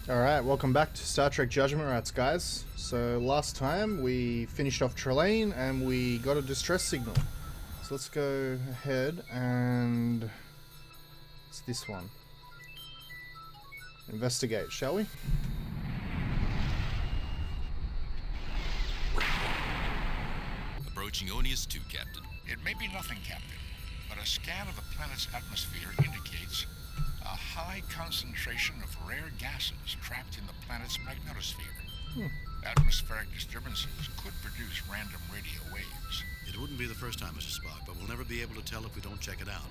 Alright, welcome back to Star Trek Judgment Rites, guys. So last time we finished off Trelane and we got a distress signal. So let's go ahead and... it's this one. Investigate, shall we? Approaching Onius 2, Captain. It may be nothing, Captain, but a scan of the planet's atmosphere indicates a high concentration of rare gases trapped in the planet's magnetosphere. Atmospheric disturbances could produce random radio waves. It wouldn't be the first time, Mr. Spock, but we'll never be able to tell if we don't check it out.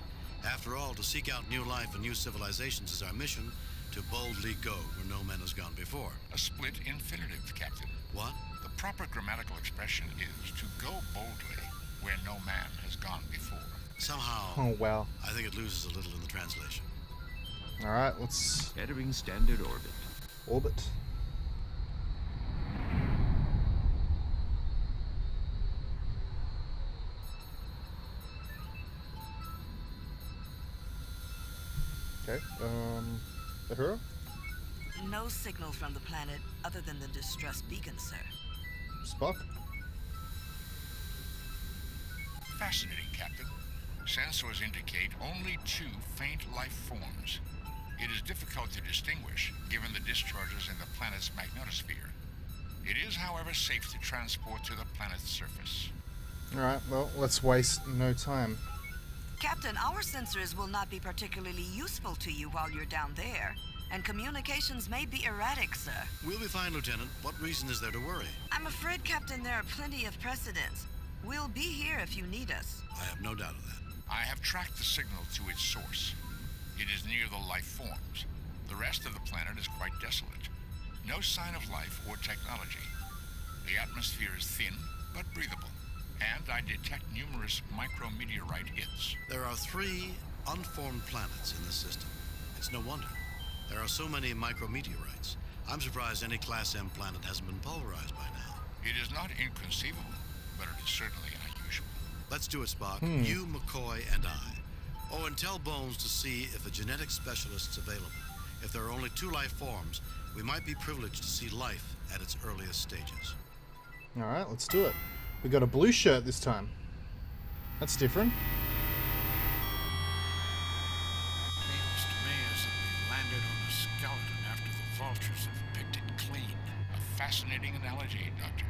After all, to seek out new life and new civilizations is our mission, to boldly go where no man has gone before. A split infinitive, Captain. What? The proper grammatical expression is to go boldly where no man has gone before. Somehow, Oh wow. I think it loses a little in the translation. Alright, let's Entering standard orbit. orbit. Okay, Uhura? No signal from the planet other than the distress beacon, sir. Spock? Fascinating, Captain. Sensors indicate only two faint life forms. It is difficult to distinguish, given the discharges in the planet's magnetosphere. It is, however, safe to transport to the planet's surface. Alright, well, let's waste no time. Captain, our sensors will not be particularly useful to you while you're down there, and communications may be erratic, sir. We'll be fine, Lieutenant. What reason is there to worry? I'm afraid, Captain, there are plenty of precedents. We'll be here if you need us. I have no doubt of that. I have tracked the signal to its source. It is near the life forms. The rest of the planet is quite desolate. No sign of life or technology. The atmosphere is thin, but breathable. And I detect numerous micrometeorite hits. There are 3 unformed planets in this system. It's no wonder. There are so many micrometeorites. I'm surprised any Class M planet hasn't been pulverized by now. It is not inconceivable, but it is certainly unusual. Let's do it, Spock. You, McCoy, and I. Oh, and tell Bones to see if a genetic specialist's available. If there are only 2 life forms, we might be privileged to see life at its earliest stages. Alright, let's do it. We got a blue shirt this time. That's different. Feels to me as if we've landed on a skeleton after the vultures have picked it clean. A fascinating analogy, Doctor.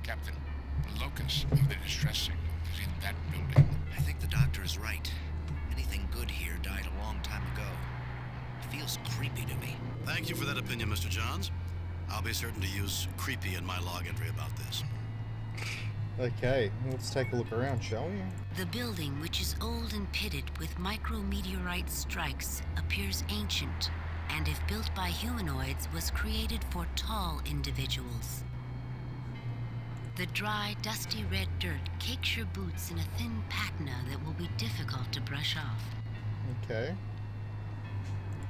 Captain, the locus of the distress signal is in that building. I think the doctor is right. Anything good here died a long time ago. It feels creepy to me. Thank you for that opinion, Mr. Johns. I'll be certain to use creepy in my log entry about this. Okay, let's take a look around, shall we? The building, which is old and pitted with micrometeorite strikes, appears ancient, and if built by humanoids, was created for tall individuals. The dry, dusty red dirt cakes your boots in a thin patina that will be difficult to brush off. Okay.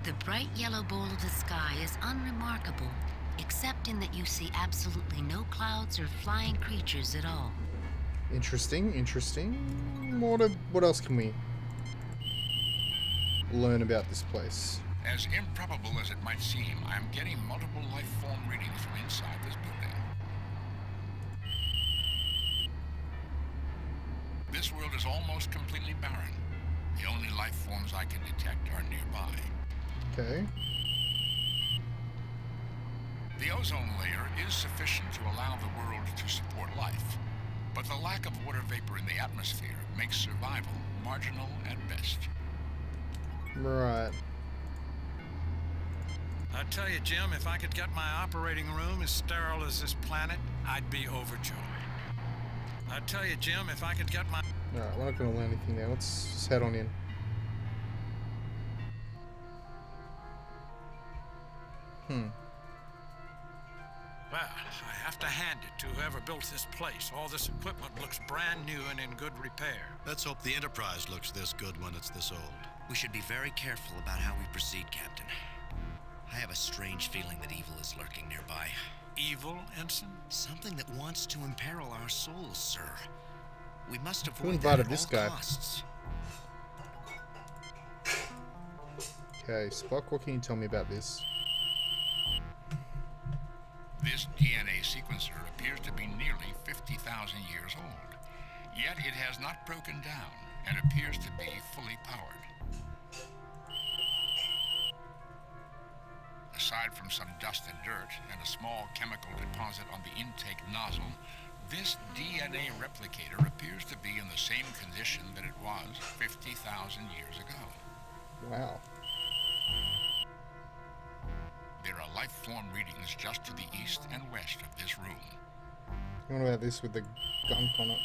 The bright yellow bowl of the sky is unremarkable, except in that you see absolutely no clouds or flying creatures at all. Interesting, interesting. What else can we learn about this place? As improbable as it might seem, I am getting multiple life form readings from inside this building. This world is almost completely barren. The only life forms I can detect are nearby. Okay. The ozone layer is sufficient to allow the world to support life, but the lack of water vapor in the atmosphere makes survival marginal at best. Right. I tell you, Jim, if I could get my operating room as sterile as this planet, I'd be overjoyed. I tell you, Jim, if I could get my... Alright, we're not going to learn anything there. Let's just head on in. Well, I have to hand it to whoever built this place. All this equipment looks brand new and in good repair. Let's hope the Enterprise looks this good when it's this old. We should be very careful about how we proceed, Captain. I have a strange feeling that evil is lurking nearby. Evil, Ensign? Something that wants to imperil our souls, sir. We must Who avoid that invited at this all guy? costs. Okay, Spock, what can you tell me about this? This DNA sequencer appears to be nearly 50,000 years old, yet it has not broken down and appears to be fully powered. Aside from some dust and dirt and a small chemical deposit on the intake nozzle, this DNA replicator appears to be in the same condition that it was 50,000 years ago. Wow. There are life form readings just to the east and west of this room. What about this with the gunk on it?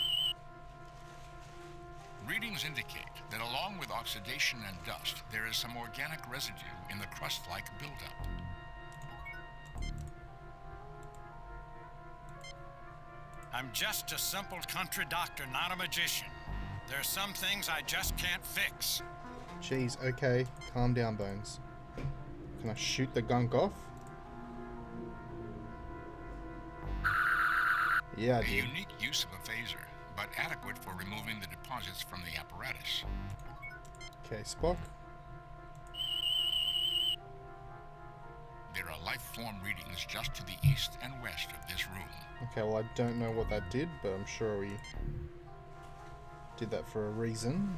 Readings indicate that along with oxidation and dust, there is some organic residue in the crust-like buildup. I'm just a simple country doctor, not a magician. There are some things I just can't fix. Jeez, okay. Calm down, Bones. Can I shoot the gunk off? Yeah, I A did. unique use of a phaser, but adequate for removing the deposits from the apparatus. Okay, Spock. There are life form readings just to the east and west of this room. Okay, well, I don't know what that did, but I'm sure we did that for a reason.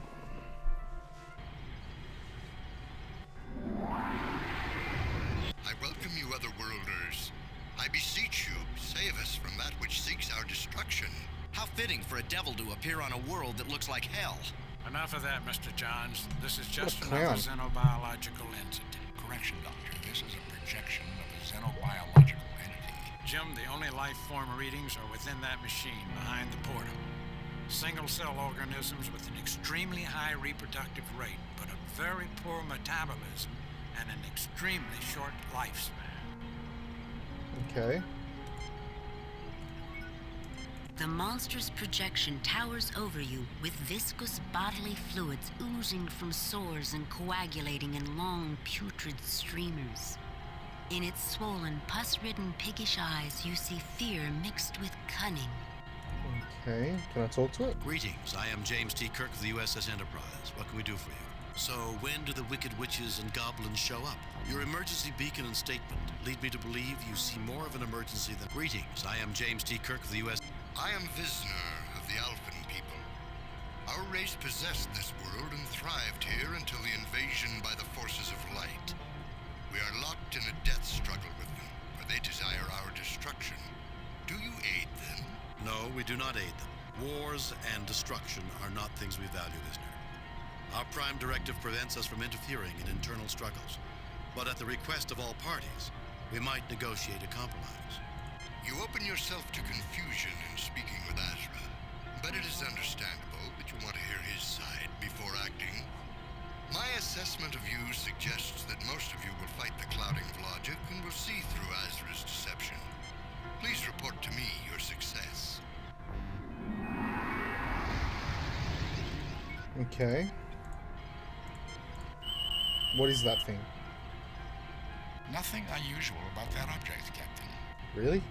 I welcome you, otherworlders. I beseech you, save us from that which seeks our destruction. How fitting for a devil to appear on a world that looks like hell. Enough of that, Mr. Johns. This is just What a another clown. xenobiological entity. Correction, Doctor. This is a projection of a xenobiological entity. Jim, the only life form readings are within that machine behind the portal. Single-cell organisms with an extremely high reproductive rate, but a very poor metabolism and an extremely short lifespan. Okay. The monstrous projection towers over you with viscous bodily fluids oozing from sores and coagulating in long, putrid streamers. In its swollen, pus-ridden, piggish eyes, you see fear mixed with cunning. Okay. Can I talk to it? Greetings, I am James T. Kirk of the USS Enterprise. What can we do for you? So, when do the wicked witches and goblins show up? Your emergency beacon and statement lead me to believe you see more of an emergency than... Greetings, I am James T. Kirk of the U.S. I am Visner of the Alphan people. Our race possessed this world and thrived here until the invasion by the forces of light. We are locked in a death struggle with them, for they desire our destruction. Do you aid them? No, we do not aid them. Wars and destruction are not things we value, Visner. Our prime directive prevents us from interfering in internal struggles. But at the request of all parties, we might negotiate a compromise. You open yourself to confusion in speaking with Azra, but it is understandable that you want to hear his side before acting. My assessment of you suggests that most of you will fight the clouding of logic and will see through Azra's deception. Please report to me your success. Okay. What is that thing? Nothing unusual about that object, Captain. Really?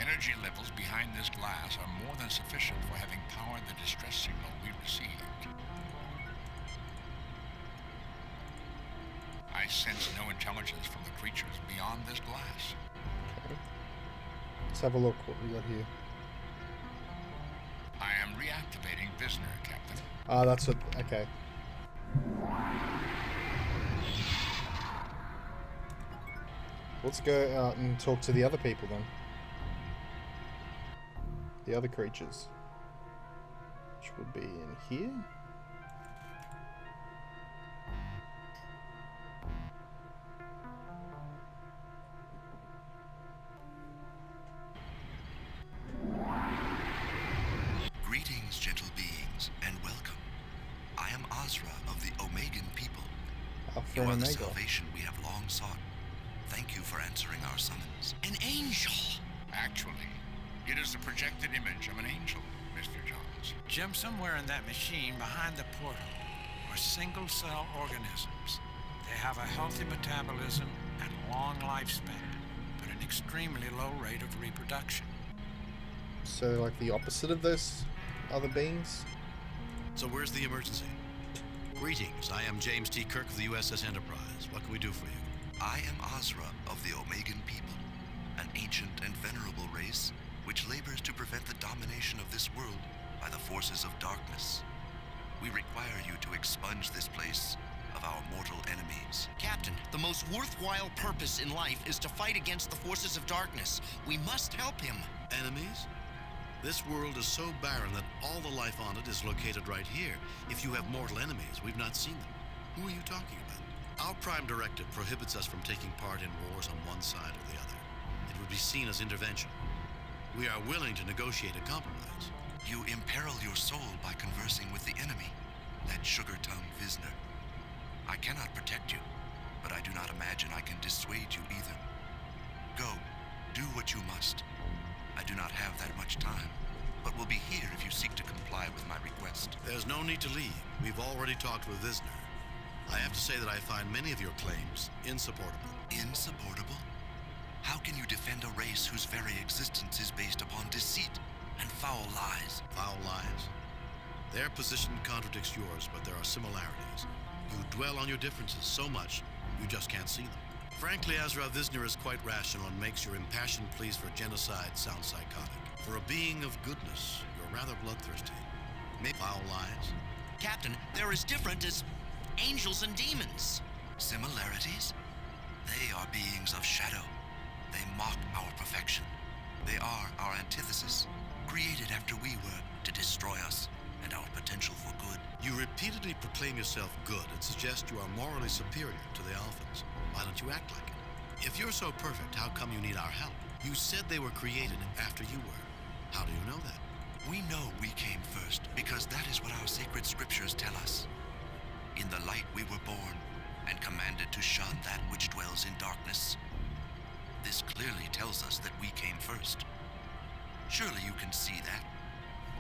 Energy levels behind this glass are more than sufficient for having powered the distress signal we received. I sense no intelligence from the creatures beyond this glass. Okay. Let's have a look what we got here. I am reactivating Visner, Captain. Ah, that's what... Okay. Let's go out and talk to the other people then. The other creatures. Which would be in here. Greetings, gentle beings, and welcome. I am Azra of the Omegan people. Alpha You are and the Omega. salvation we have long sought. Thank you for answering our summons. An angel! Actually, it is the projected image of an angel, Mr. Johns. Jim, somewhere in that machine behind the portal are single-cell organisms. They have a healthy metabolism and long lifespan, but an extremely low rate of reproduction. So, like the opposite of those other beings? So where's the emergency? Greetings, I am James T. Kirk of the USS Enterprise. What can we do for you? I am Azra of the Omegan people, an ancient and venerable race which labors to prevent the domination of this world by the forces of darkness. We require you to expunge this place of our mortal enemies. Captain, the most worthwhile purpose in life is to fight against the forces of darkness. We must help him. Enemies? This world is so barren that all the life on it is located right here. If you have mortal enemies, we've not seen them. Who are you talking about? Our Prime Directive prohibits us from taking part in wars on one side or the other. It would be seen as intervention. We are willing to negotiate a compromise. You imperil your soul by conversing with the enemy, that sugar-tongued Visner. I cannot protect you, but I do not imagine I can dissuade you either. Go, do what you must. I do not have that much time, but will be here if you seek to comply with my request. There's no need to leave. We've already talked with Visner. I have to say that I find many of your claims insupportable. Insupportable? How can you defend a race whose very existence is based upon deceit and foul lies? Foul lies? Their position contradicts yours, but there are similarities. You dwell on your differences so much, you just can't see them. Frankly, Azra, Visner is quite rational and makes your impassioned pleas for genocide sound psychotic. For a being of goodness, you're rather bloodthirsty. Maybe foul lies? Captain, they're as different as angels and demons. Similarities? They are beings of shadow. They mock our perfection. They are our antithesis, created after we were to destroy us and our potential for good. You repeatedly proclaim yourself good and suggest you are morally superior to the Alphans. Why don't you act like it? If you're so perfect, how come you need our help? You said they were created after you were. How do you know that? We know we came first because that is what our sacred scriptures tell us. In the light we were born and commanded to shun that which dwells in darkness. This clearly tells us that we came first. Surely you can see that.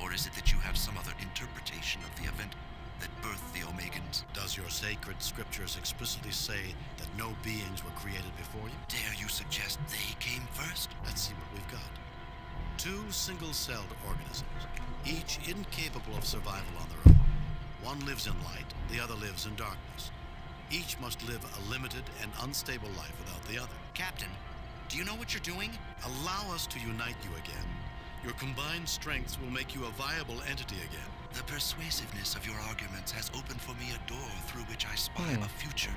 Or is it that you have some other interpretation of the event that birthed the Omegans? Does your sacred scriptures explicitly say that no beings were created before you? Dare you suggest they came first? Let's see what we've got. Two single-celled organisms, each incapable of survival on their own. One lives in light, the other lives in darkness. Each must live a limited and unstable life without the other. Captain, do you know what you're doing? Allow us to unite you again. Your combined strengths will make you a viable entity again. The persuasiveness of your arguments has opened for me a door through which I spy a future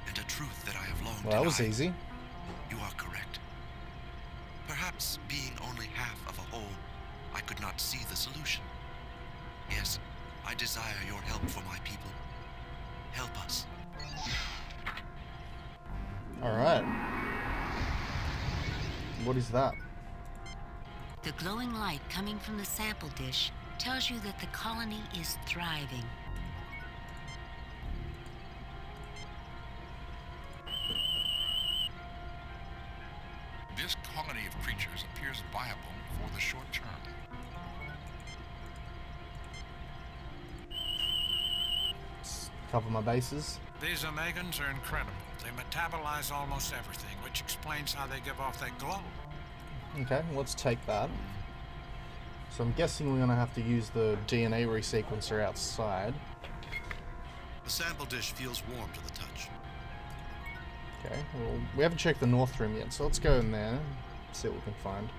and a truth that I have long Well, that was denied. easy. You are correct. Perhaps being only half of a whole, I could not see the solution. Yes, I desire your help for my people. Help us. Alright. What is that? The glowing light coming from the sample dish tells you that the colony is thriving. This colony of creatures appears viable for the short term. Cover my bases. These Omegans are incredible. They metabolize almost everything, which explains how they give off that glow. Okay, let's take that. So I'm guessing we're going to have to use the DNA resequencer outside. The sample dish feels warm to the touch. Okay, well, we haven't checked the north room yet, so let's go in there, see what we can find.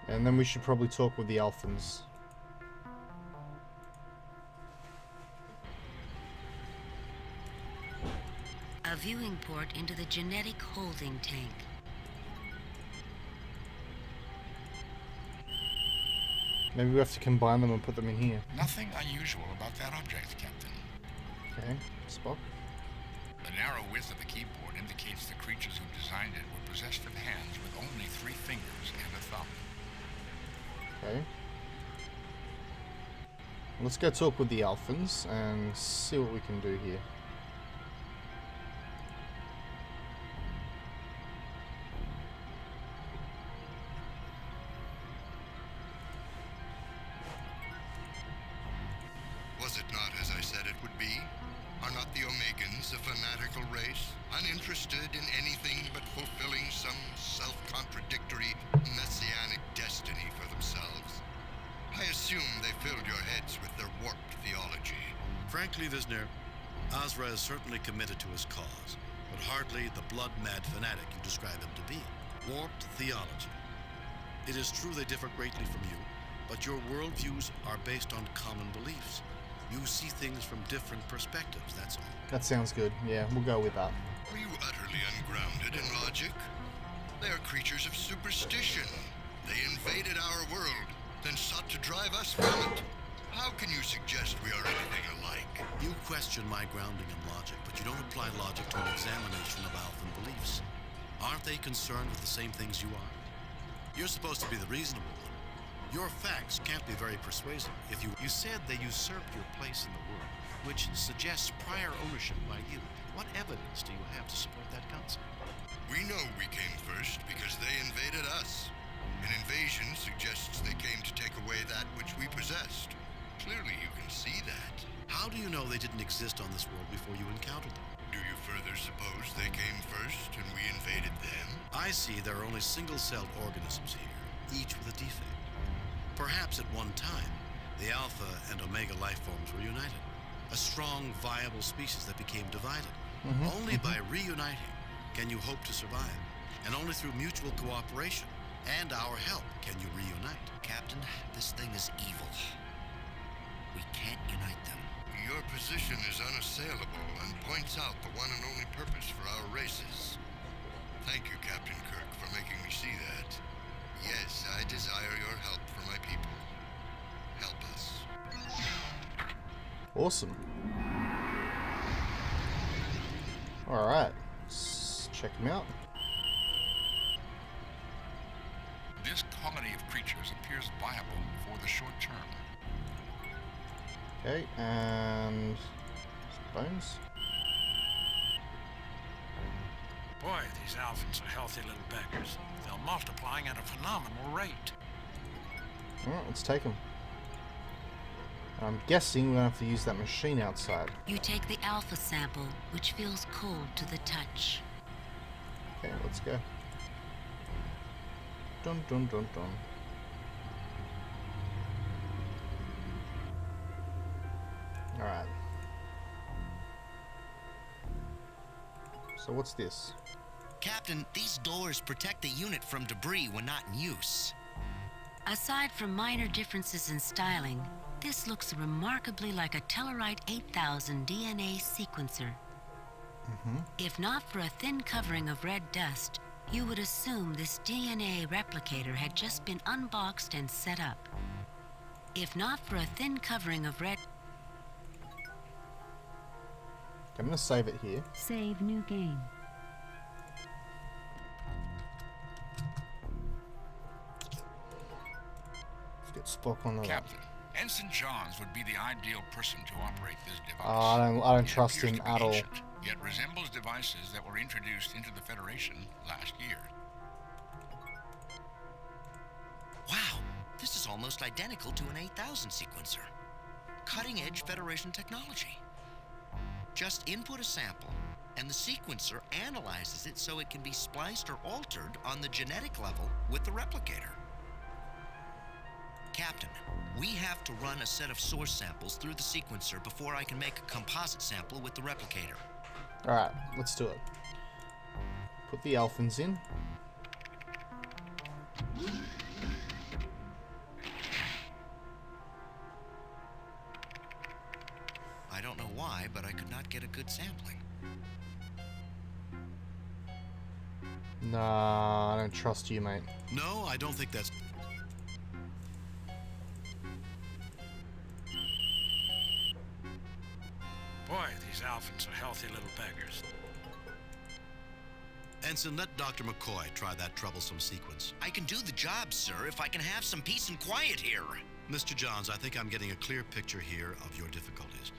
And then we should probably talk with the Alphans. A viewing port into the genetic holding tank. Maybe we have to combine them and put them in here. Nothing unusual about that object, Captain. Okay, Spock. The narrow width of the keyboard indicates the creatures who designed it were possessed of hands with only 3 fingers and a thumb. Okay. Let's go talk with the Alphans and see what we can do here. Was it not as I said it would be? Are not the Omegans a fanatical race, uninterested in anything but fulfilling some self-contradictory messianic destiny for themselves? I assume they filled your heads with their warped theology. Frankly, Visner, Azra is certainly committed to his cause, but hardly the blood-mad fanatic you describe him to be. Warped theology. It is true they differ greatly from you, but your worldviews are based on common beliefs. You see things from different perspectives, that's all. That sounds good. Yeah, we'll go with that. Are you utterly ungrounded in logic? They are creatures of superstition. They invaded our world, then sought to drive us from it. How can you suggest we are anything alike? You question my grounding in logic, but you don't apply logic to an examination of Alphan beliefs. Aren't they concerned with the same things you are? You're supposed to be the reasonable one. Your facts can't be very persuasive if you said they usurped your place in the world, which suggests prior ownership by you. What evidence do you have to support that concept? We know we came first because they invaded us. An invasion suggests they came to take away that which we possessed. Clearly you can see that. How do you know they didn't exist on this world before you encountered them? Do you further suppose they came first and we invaded them? I see there are only single-celled organisms here, each with a defect. Perhaps at one time, the Alpha and Omega life forms were united. A strong, viable species that became divided. Only by reuniting can you hope to survive. And only through mutual cooperation and our help can you reunite. Captain, this thing is evil. We can't unite them. Your position is unassailable and points out the one and only purpose for our races. Thank you, Captain Kirk, for making me see that. Yes, I desire your help for my people. Help us. Awesome. Alright, let's check him out. This colony of creatures appears viable for the short term. Okay, and bones. Boy, these Alphans are healthy little beggars. They're multiplying at a phenomenal rate. Alright, let's take him. I'm guessing we're gonna have to use that machine outside. You take the alpha sample, which feels cold to the touch. Okay, let's go. Dun dun dun dun. Alright. So what's this? Captain, these doors protect the unit from debris when not in use. Aside from minor differences in styling, this looks remarkably like a Tellarite 8000 DNA sequencer. If not for a thin covering of red dust, you would assume this DNA replicator had just been unboxed and set up. If not for a thin covering of red... I'm gonna save it here. Save new game. Let's get Spock on the Captain, Ensign Johns would be the ideal person to operate this device. Oh, I don't It trust appears him to be at all. ancient, yet resembles devices that were introduced into the Federation last year. Wow, this is almost identical to an 8000 sequencer. Cutting-edge Federation technology. Just input a sample, and the sequencer analyzes it so it can be spliced or altered on the genetic level with the replicator. Captain, we have to run a set of source samples through the sequencer before I can make a composite sample with the replicator. Alright, let's do it. Put the Alphans in. I don't know why, but I could not get a good sampling. Nah, I don't trust you, mate. No, I don't think that's... Boy, these Alphans are healthy little beggars. Ensign, let Dr. McCoy try that troublesome sequence. I can do the job, sir, if I can have some peace and quiet here. Mr. Johns, I think I'm getting a clear picture here of your difficulties.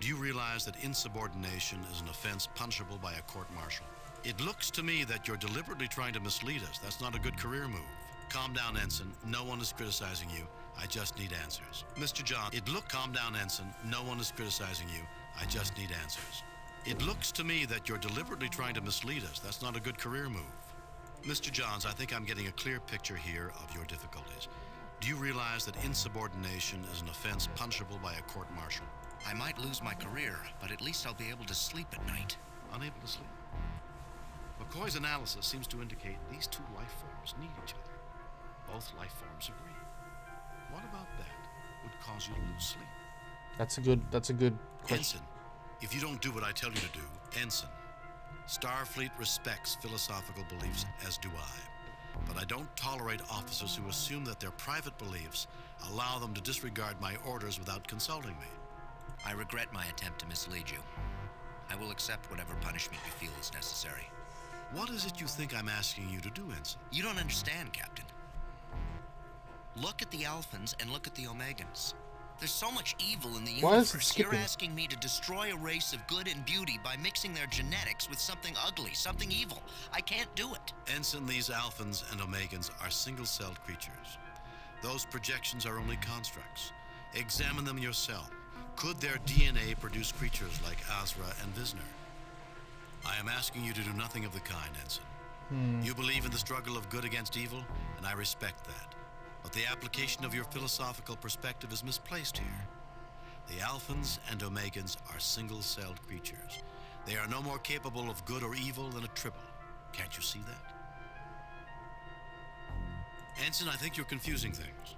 Do you realize that insubordination is an offense punishable by a court-martial? It looks to me that you're deliberately trying to mislead us. That's not a good career move. Calm down, Ensign. No one is criticizing you. I just need answers. Mr. John, calm down, Ensign. No one is criticizing you. I just need answers. It looks to me that you're deliberately trying to mislead us. That's not a good career move. Mr. Johns, I think I'm getting a clear picture here of your difficulties. Do you realize that insubordination is an offense punishable by a court-martial? I might lose my career, but at least I'll be able to sleep at night. Unable to sleep? McCoy's analysis seems to indicate these two life forms need each other. Both life forms agree. What about that would cause you to lose sleep? That's a good question. Ensign, if you don't do what I tell you to do, Ensign, Starfleet respects philosophical beliefs, as do I. But I don't tolerate officers who assume that their private beliefs allow them to disregard my orders without consulting me. I regret my attempt to mislead you. I will accept whatever punishment you feel is necessary. What is it you think I'm asking you to do, Ensign? You don't understand, Captain. Look at the Alphans and look at the Omegans. There's so much evil in the Why is it universe. You're skipping? asking me to destroy a race of good and beauty by mixing their genetics with something ugly, something evil. I can't do it. Ensign, these Alphans and Omegans are single-celled creatures. Those projections are only constructs. Examine them yourself. Could their DNA produce creatures like Azra and Visner? I am asking you to do nothing of the kind, Ensign. You believe in the struggle of good against evil, and I respect that. But the application of your philosophical perspective is misplaced here. The Alphans and Omegans are single-celled creatures. They are no more capable of good or evil than a tribble. Can't you see that? Ensign, I think you're confusing things.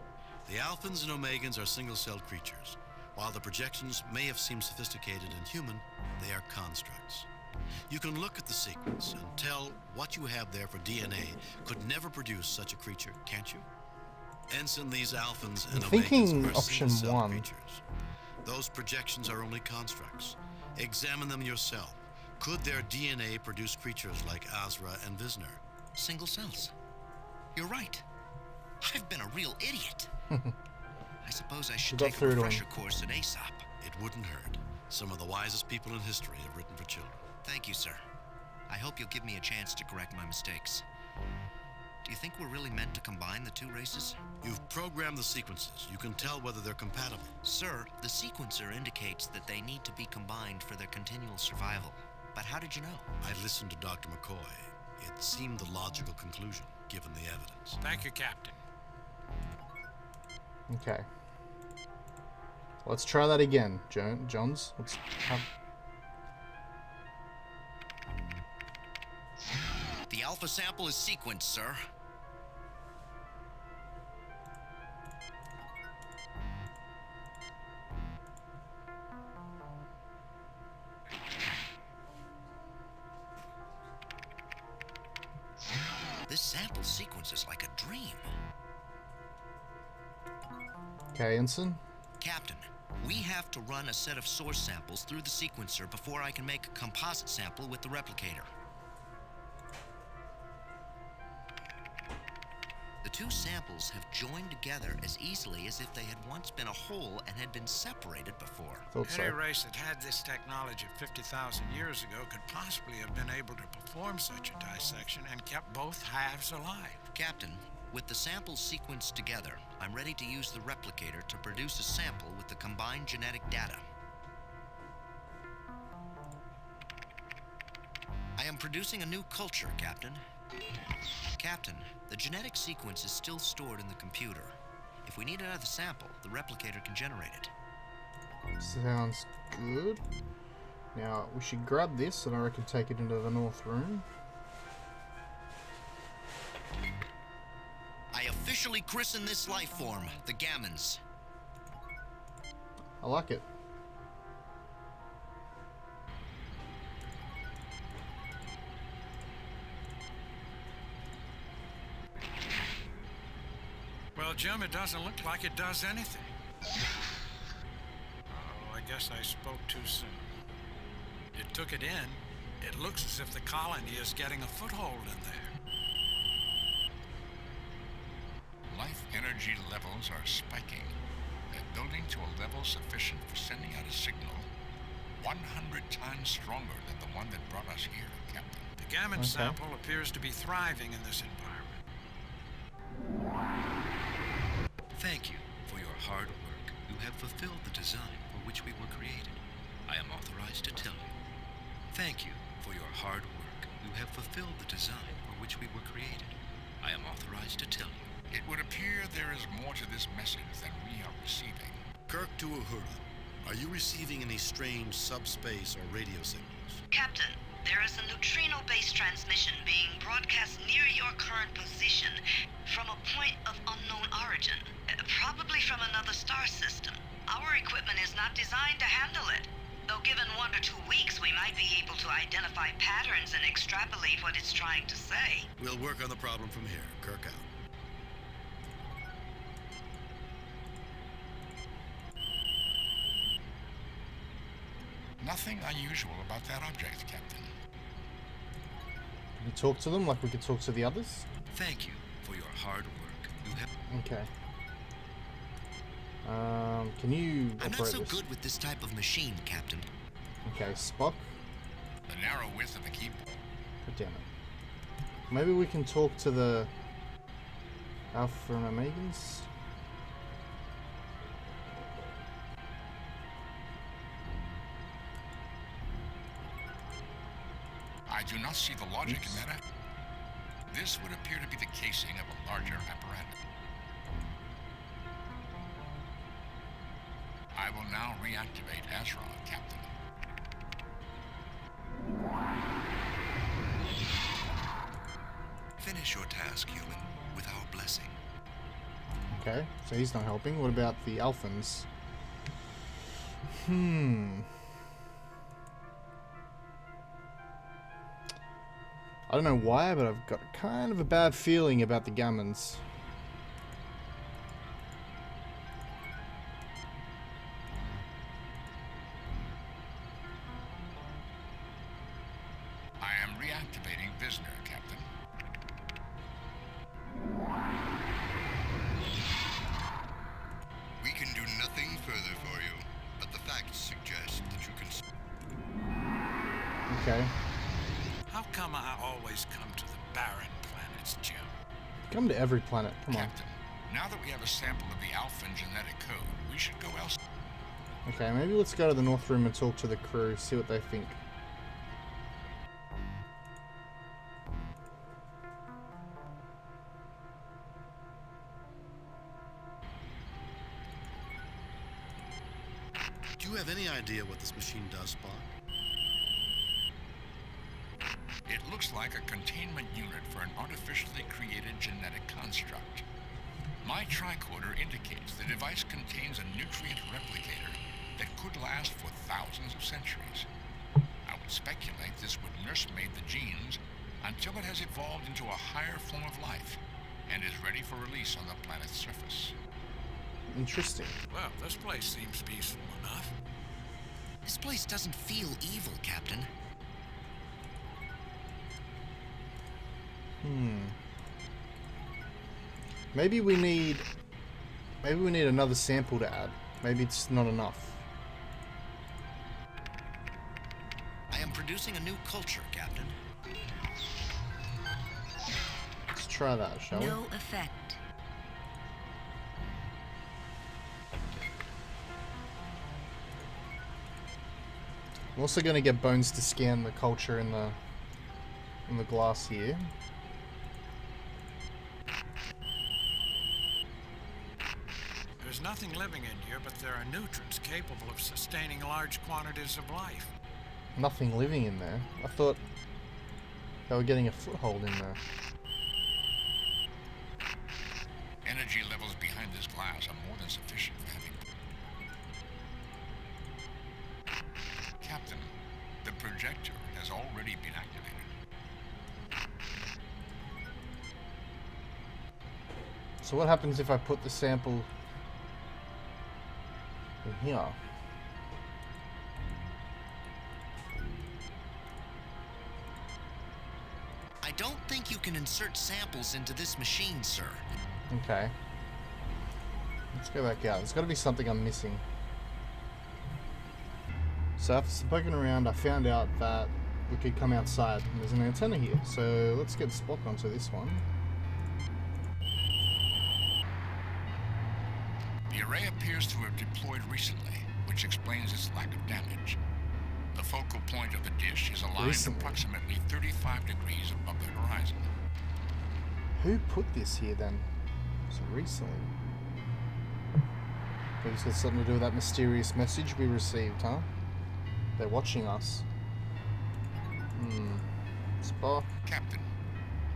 The Alphans and Omegans are single-celled creatures. While the projections may have seemed sophisticated and human, they are constructs. You can look at the sequence and tell what you have there for DNA could never produce such a creature, can't you? Ensign, these Alphans and I'm thinking Omegans are option single-celled 1. creatures. Those projections are only constructs. Examine them yourself. Could their DNA produce creatures like Azra and Visner? Single cells. You're right. I've been a real idiot. I suppose I should got take a through to him. refresher course at ASOP. It wouldn't hurt. Some of the wisest people in history have written for children. Thank you, sir. I hope you'll give me a chance to correct my mistakes. Do you think we're really meant to combine the two races? You've programmed the sequences. You can tell whether they're compatible. Sir, the sequencer indicates that they need to be combined for their continual survival. But how did you know? I listened to Dr. McCoy. It seemed the logical conclusion, given the evidence. Thank you, Captain. Okay. Let's try that again, Johns. Let's have... The alpha sample is sequenced, sir. This sample sequence is like a dream. Okay, Ensign. Captain, we have to run a set of source samples through the sequencer before I can make a composite sample with the replicator. The two samples have joined together as easily as if they had once been a whole and had been separated before. Thought Any so. race that had this technology 50,000 years ago could possibly have been able to perform such a dissection and kept both halves alive. Captain, with the samples sequenced together, I'm ready to use the replicator to produce a sample with the combined genetic data. I am producing a new culture, Captain. Captain, the genetic sequence is still stored in the computer. If we need another sample, the replicator can generate it. Sounds good. Now, we should grab this and I reckon take it into the north room. I officially christen this life form, the Gammons. I like it. Well, Jim, it doesn't look like it does anything. Oh, I guess I spoke too soon. It took it in. It looks as if the colony is getting a foothold in there. Life energy levels are spiking. They're building to a level sufficient for sending out a signal 100 times stronger than the one that brought us here, Captain. The Gammon Okay. sample appears to be thriving in this environment. Thank you for your hard work. You have fulfilled the design for which we were created. I am authorized to tell you. Thank you for your hard work. You have fulfilled the design for which we were created. I am authorized to tell you. It would appear there is more to this message than we are receiving. Kirk to Uhura. Are you receiving any strange subspace or radio signals? Captain, there is a neutrino-based transmission being broadcast near your current position from a point of unknown origin, probably from another star system. Our equipment is not designed to handle it. Though given 1 or 2 weeks, we might be able to identify patterns and extrapolate what it's trying to say. We'll work on the problem from here. Kirk out. Nothing unusual about that object, Captain. Can we talk to them like we could talk to the others? Thank you for your hard work. You have. Okay. Can you I'm not operate so this? good with this type of machine, Captain. Okay, Spock. The narrow width of the keyboard. God damn it. Maybe we can talk to the Alpha and Omegans. I do not see the logic in that. This would appear to be the casing of a larger apparatus. I will now reactivate Azra, Captain. Finish your task, human, with our blessing. Okay, so he's not helping. What about the Alphans? I don't know why, but I've got kind of a bad feeling about the Gammons. I am reactivating Visner, Captain. We can do nothing further for you, but the facts suggest that you can... Okay. How come I always come to the barren planets, Jim? Come to every planet. Come on. Captain, now that we have a sample of the Alphan genetic code, we should go elsewhere. Okay, maybe let's go to the North Room and talk to the crew, see what they think. Do you have any idea what this machine does, Spock? It looks like a containment unit for an artificially created genetic construct. My tricorder indicates the device contains a nutrient replicator that could last for thousands of centuries. I would speculate this would nursemaid the genes until it has evolved into a higher form of life and is ready for release on the planet's surface. Interesting. Well, this place seems peaceful enough. This place doesn't feel evil, Captain. Maybe we need another sample to add. Maybe it's not enough. I am producing a new culture, Captain. Let's try that, shall we? No effect. I'm also going to get Bones to scan the culture in the glass here. There's nothing living in here, but there are nutrients capable of sustaining large quantities of life. Nothing living in there. I thought they were getting a foothold in there. Energy levels behind this glass are more than sufficient for having... Captain, the projector has already been activated. So what happens if I put the sample in here? I don't think you can insert samples into this machine, sir. Okay. Let's go back out. There's got to be something I'm missing. So after poking around, I found out that we could come outside. There's an antenna here, so let's get Spock onto this one. The array appears to have deployed recently, which explains its lack of damage. The focal point of the dish is aligned Recently? approximately 35 degrees above the horizon. Who put this here then? So recently. Maybe it's got something to do with that mysterious message we received, huh? They're watching us. Spock. Captain,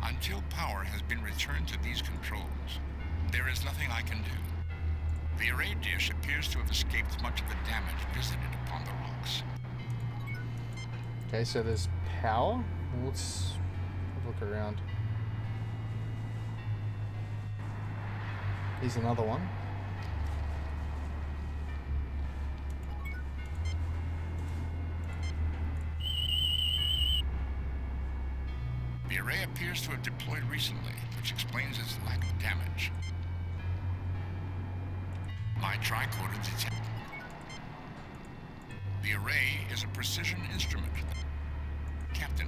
until power has been returned to these controls, there is nothing I can do. The array dish appears to have escaped much of the damage visited upon the rocks. Okay, so there's power. Well, let's have a look around. Here's another one. The array appears to have deployed recently, which explains its lack of damage. My tricorder detects. The array is a precision instrument. Captain.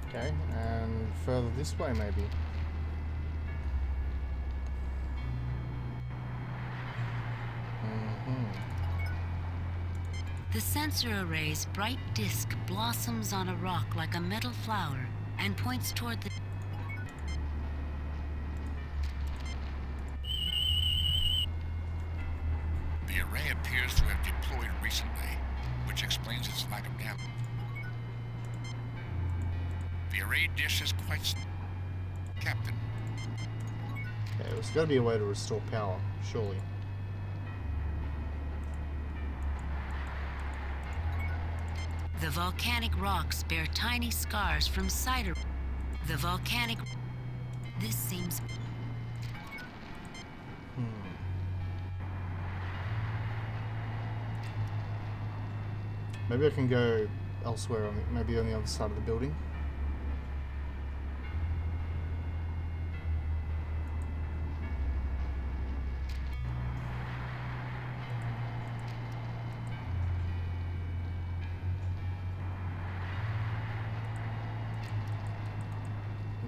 Okay, and further this way maybe. The sensor array's bright disk blossoms on a rock like a metal flower and points toward the... The array appears to have deployed recently, which explains its lack of damage. The array dish is quite... Captain. Okay, there's got to be a way to restore power, surely. The volcanic rocks bear tiny scars from cider. The volcanic... This seems... Maybe I can go elsewhere, maybe on the other side of the building.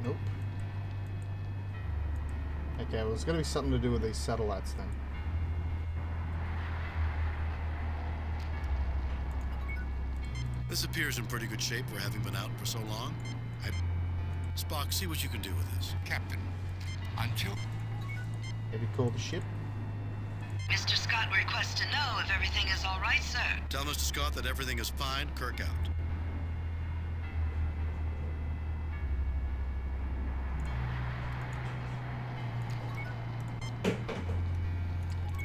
Nope. Okay, well, it's got to be something to do with these satellites then. This appears in pretty good shape for having been out for so long. Spock, see what you can do with this. Captain, until... Maybe call the ship? Mr. Scott requests to know if everything is all right, sir. Tell Mr. Scott that everything is fine. Kirk out.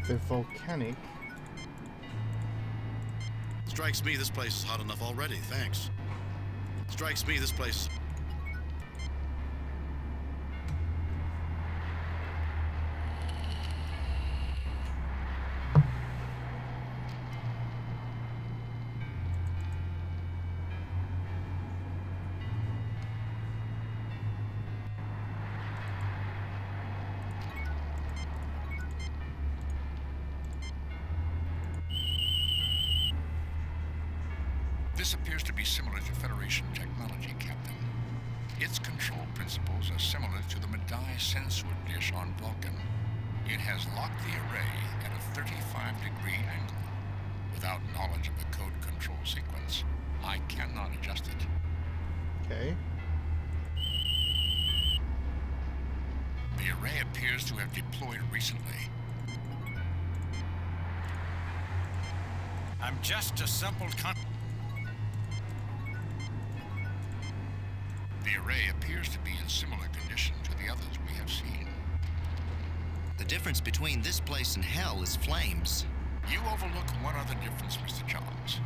The volcanic... Strikes me this place is hot enough already, thanks. Strikes me this place... This appears to be similar to Federation technology, Captain. Its control principles are similar to the Medaille sensor dish on Vulcan. It has locked the array at a 35-degree angle. Without knowledge of the code control sequence, I cannot adjust it. Okay. The array appears to have deployed recently. I'm just a simple The array appears to be in similar condition to the others we have seen. The difference between this place and hell is flames. You overlook one other difference, Mr. Johns.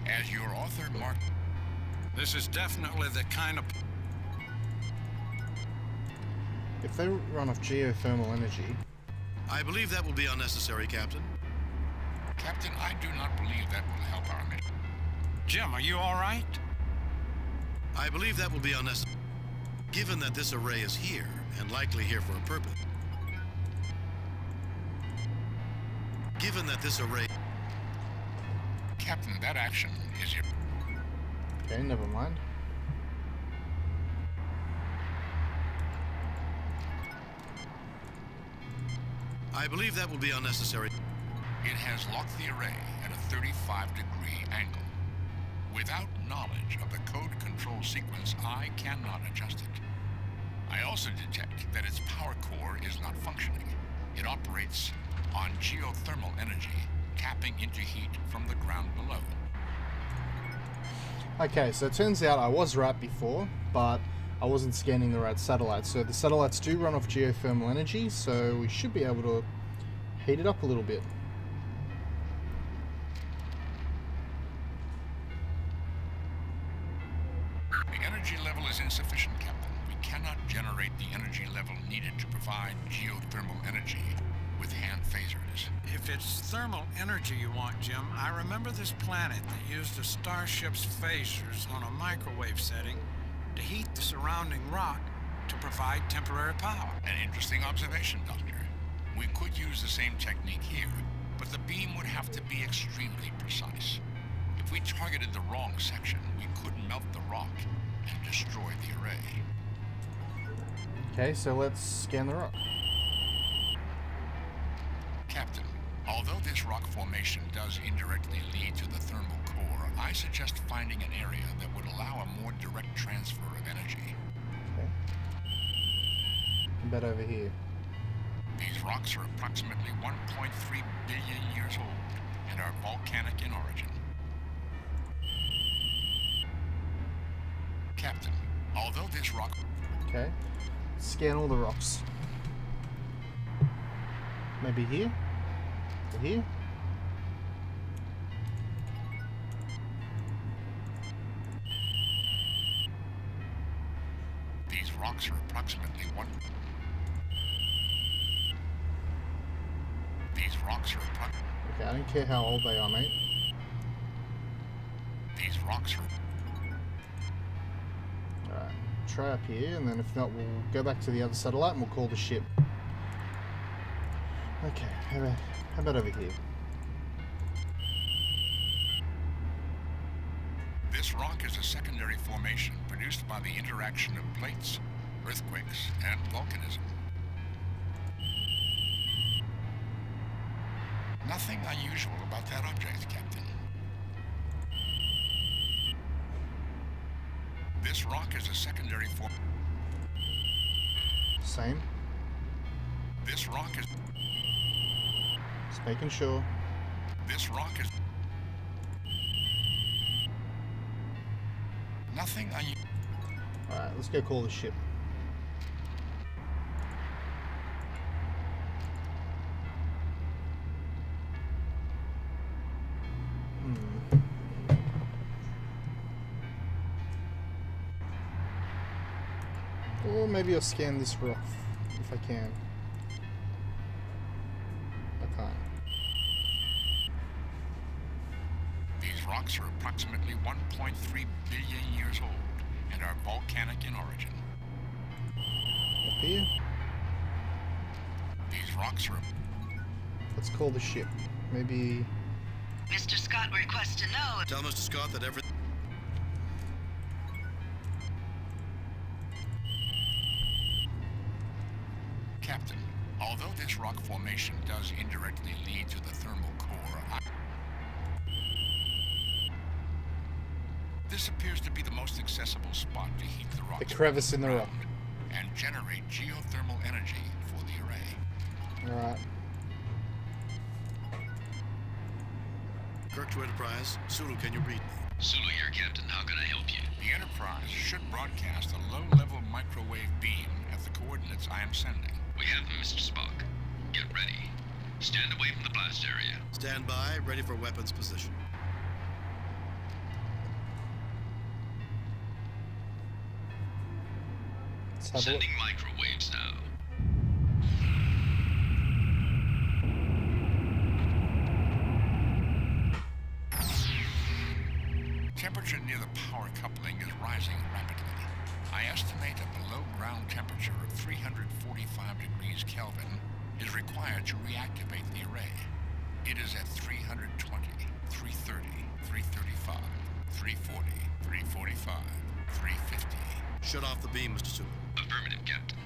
As your author marked... This is definitely the kind of... If they run off geothermal energy... I believe that will be unnecessary, Captain. Captain, I do not believe that will help our mission. Jim, are you all right? I believe that will be unnecessary. Given that this array is here, and likely here for a purpose. Given that this array... Captain, that action is your... Okay, never mind. I believe that will be unnecessary. It has locked the array at a 35-degree angle. Without knowledge of the code control sequence, I cannot adjust it. I also detect that its power core is not functioning. It operates on geothermal energy, tapping into heat from the ground below. Okay, so it turns out I was right before, but I wasn't scanning the right satellites. So the satellites do run off geothermal energy, so we should be able to heat it up a little bit. The energy level is insufficient, Captain. We cannot generate the energy level needed to provide geothermal energy with hand phasers. If it's thermal energy you want, Jim, I remember this planet that used a starship's phasers on a microwave setting to heat the surrounding rock to provide temporary power. An interesting observation, Doctor. We could use the same technique here, but the beam would have to be extremely precise. If we targeted the wrong section, we could melt the rock and destroy the array. Okay, so let's scan the rock. Captain, although this rock formation does indirectly lead to the thermal core, I suggest finding an area that would allow a more direct transfer of energy. Okay. Bed over here. These rocks are approximately 1.3 billion years old and are volcanic in origin. Captain, although this rock... Okay. Scan all the rocks. Maybe here? Or here? These rocks are approximately Okay, I don't care how old they are, mate. These rocks are... Alright, try up here, and then if not, we'll go back to the other satellite and we'll call the ship. Okay, how about over here? This rock is a secondary formation produced by the interaction of plates, earthquakes, and volcanism. Nothing unusual about that object, Captain. This rock is a secondary form. Same. This rock is... Just making sure. This rock is... Nothing unusual. Alright, let's go call the ship. Or maybe I'll scan this rock if I can. I can't. These rocks are approximately 1.3 billion years old and are volcanic in origin. Up here. These rocks are... Let's call the ship. Maybe... Mr. Scott requests to know... Tell Mr. Scott that everything... Captain, although this rock formation does indirectly lead to the thermal core, this appears to be the most accessible spot to heat the rock. The crevice in the rock. And generate geothermal energy for the array. Alright. Kirk to Enterprise. Sulu, can you read me? Sulu here, Captain. How can I help you? The Enterprise should broadcast a low-level microwave beam at the coordinates I am sending. We have them, Mr. Spock. Get ready. Stand away from the blast area. Stand by, ready for weapons position. Let's have a look. Sending microwaves now. Temperature near the power coupling is rising rapidly. I estimate a below-ground temperature of 345 degrees Kelvin is required to reactivate the array. It is at 320, 330, 335, 340, 345, 350. Shut off the beam, Mr. Sulu. Affirmative, Captain.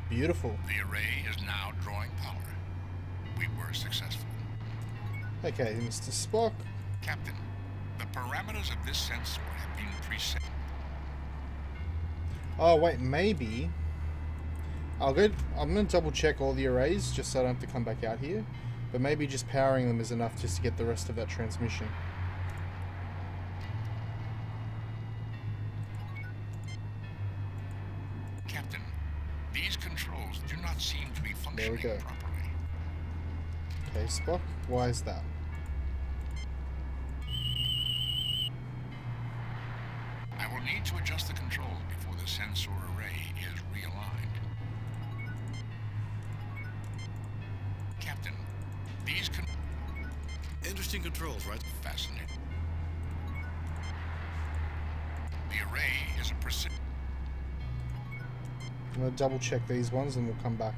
Beautiful. The array is now drawing power. We were successful. Okay, Mr. Spock. Captain, the parameters of this sensor have been preset. Oh, wait, maybe I'm going to double check all the arrays just so I don't have to come back out here. But maybe just powering them is enough just to get the rest of that transmission. Captain, these controls do not seem to be There we functioning go. properly. Okay, Spock, why is that? I will need to adjust the controls before the sensor array is realigned. Captain, these Interesting controls, right? fascinating. The array is a precision. I'm going to double check these ones and we'll come back.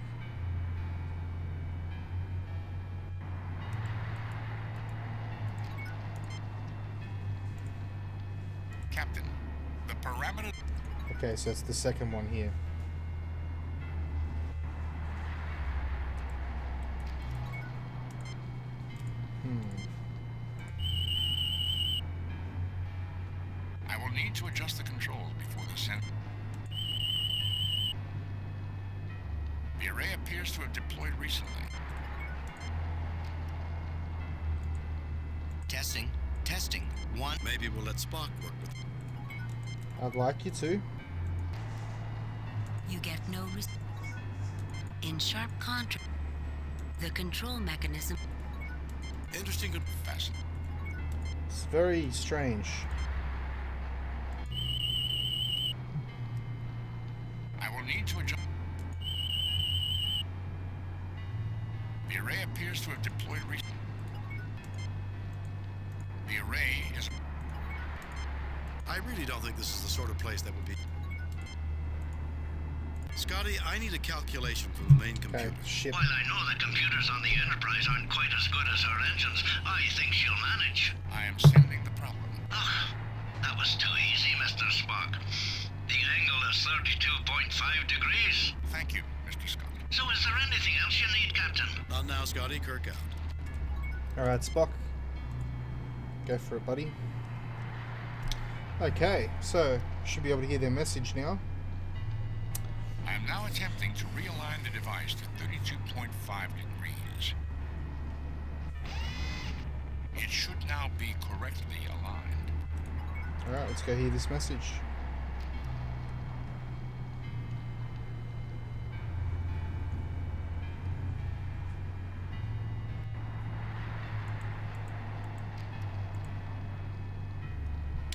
Captain, the parameter. Okay, so it's the second one here. I will need to adjust the controls before the sensor. The array appears to have deployed recently. Testing. Testing. One. Maybe we'll let Spock work with it. I'd like you to. You get no in sharp contrast. The control mechanism. Interesting. Fascinating. It's very strange. I will need to adjust. The array appears to have deployed recently. The array is. I really don't think this is the sort of place that would be. Scotty, I need a calculation from the main Okay, computer. shit. While I know the computers on the Enterprise aren't quite as good as her engines, I think she'll manage. I am sending the problem. Ugh, that was too easy, Mr. Spock. The angle is 32.5 degrees. Thank you, Mr. Scott. So is there anything else you need, Captain? Not now, Scotty. Kirk out. Alright, Spock. Go for it, buddy. Okay, so should be able to hear their message now. I am now attempting to realign the device to 32.5 degrees. It should now be correctly aligned. Alright, let's go hear this message.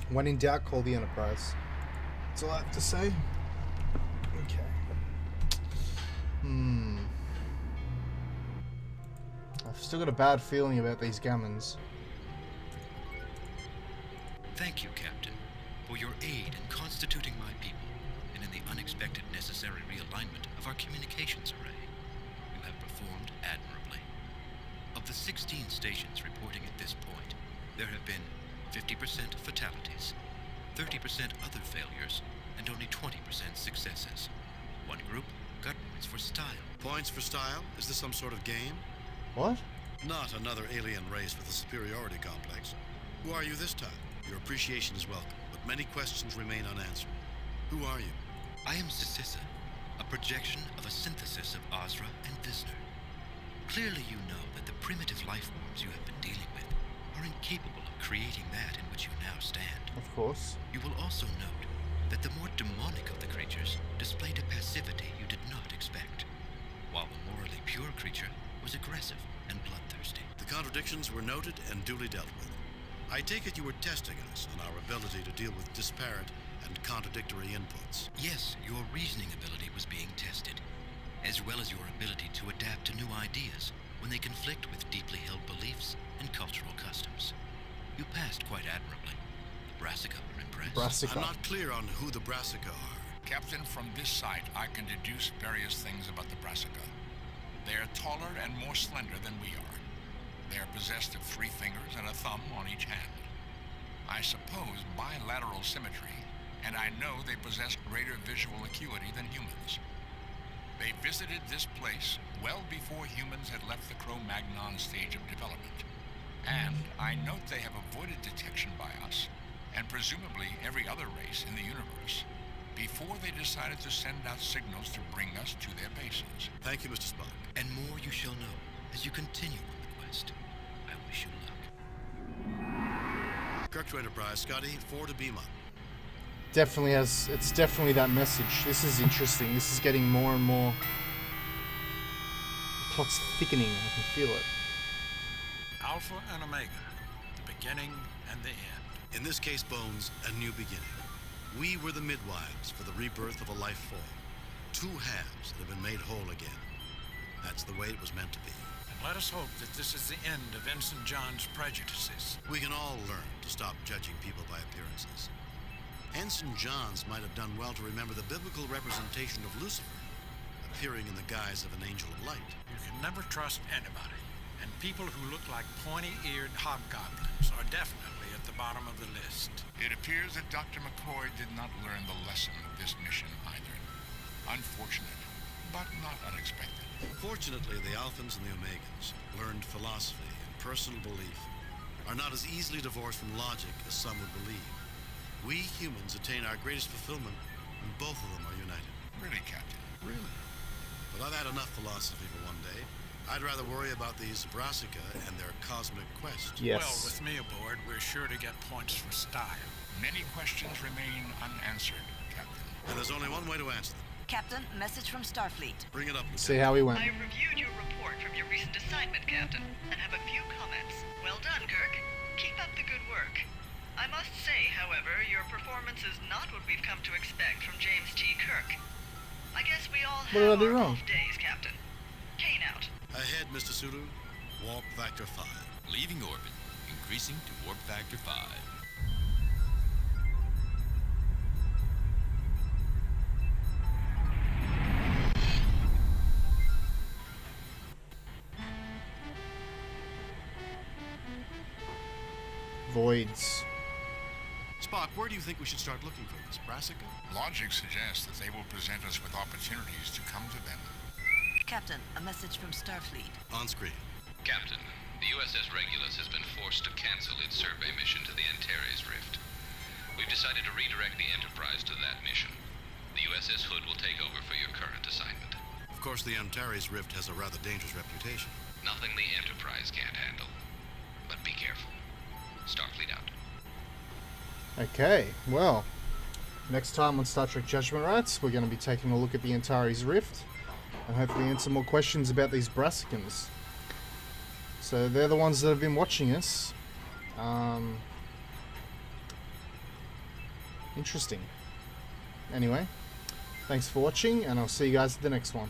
When in doubt, call the Enterprise. That's all I have to say. Okay. I've still got a bad feeling about these gammons. Thank you, Captain, for your aid in constituting my people and in the unexpected necessary realignment of our communications array. You have performed admirably. Of the 16 stations reporting at this point, there have been 50% fatalities, 30% other failures, and only 20% successes. One group got points for style. Points for style? Is this some sort of game? What? Not another alien race with a superiority complex. Who are you this time? Your appreciation is welcome, but many questions remain unanswered. Who are you? I am Sississa, a projection of a synthesis of Ozra and Visner. Clearly you know that the primitive life forms you have been dealing with are incapable of creating that in which you now stand. Of course. You will also note that the more demonic of the creatures displayed a passivity you did not expect, while the morally pure creature was aggressive and bloodthirsty. The contradictions were noted and duly dealt with. I take it you were testing us on our ability to deal with disparate and contradictory inputs. Yes, your reasoning ability was being tested, as well as your ability to adapt to new ideas when they conflict with deeply held beliefs and cultural customs. You passed quite admirably. The Brassica were impressed. Brassica. I'm not clear on who the Brassica are. Captain, from this site, I can deduce various things about the Brassica. They are taller and more slender than we are. They are possessed of 3 fingers and a thumb on each hand. I suppose bilateral symmetry, and I know they possess greater visual acuity than humans. They visited this place well before humans had left the Cro-Magnon stage of development. And I note they have avoided detection by us, and presumably every other race in the universe. before they decided to send out signals to bring us to their bases. Thank you, Mr. Spock. And more you shall know as you continue on the quest. I wish you luck. Kirk to Enterprise, Scotty, 4 to beam up. Definitely has, it's definitely that message. This is interesting. This is getting more and more. The plot's thickening. I can feel it. Alpha and Omega, the beginning and the end. In this case, Bones, a new beginning. We were the midwives for the rebirth of a life form. 2 halves that have been made whole again. That's the way it was meant to be. And let us hope that this is the end of Ensign John's prejudices. We can all learn to stop judging people by appearances. Ensign Johns might have done well to remember the biblical representation of Lucifer, appearing in the guise of an angel of light. You can never trust anybody, and people who look like pointy-eared hobgoblins are definitely at the bottom of the list. It appears that Dr. McCoy did not learn the lesson of this mission either. Unfortunate, but not unexpected. Fortunately, the Alphans and the Omegans learned philosophy and personal belief are not as easily divorced from logic as some would believe. We humans attain our greatest fulfillment when both of them are united. Really, Captain? Really? But I've had enough philosophy for one day. I'd rather worry about these Brassica and their cosmic quest. Yes. Well, with me aboard, we're sure to get points for style. Many questions remain unanswered, Captain. And there's only one way to answer them. Captain, message from Starfleet. Bring it up, Lieutenant. See how he went. I reviewed your report from your recent assignment, Captain, and have a few comments. Well done, Kirk. Keep up the good work. I must say, however, your performance is not what we've come to expect from James T. Kirk. I guess we all What did I have do our wrong? off days, Captain. Kane out. Ahead, Mr. Sulu. Warp factor 5. Leaving orbit. Increasing to warp factor 5. Voids. Spock, where do you think we should start looking for this? Brassica? Logic suggests that they will present us with opportunities to come to them. Captain, a message from Starfleet. On screen. Captain, the USS Regulus has been forced to cancel its survey mission to the Antares Rift. We've decided to redirect the Enterprise to that mission. The USS Hood will take over for your current assignment. Of course, the Antares Rift has a rather dangerous reputation. Nothing the Enterprise can't handle. But be careful. Starfleet out. Okay, well, next time on Star Trek Judgment Rites, we're going to be taking a look at the Antares Rift and hopefully answer more questions about these Brassicans. So they're the ones that have been watching us. Interesting. Anyway, thanks for watching, and I'll see you guys at the next one.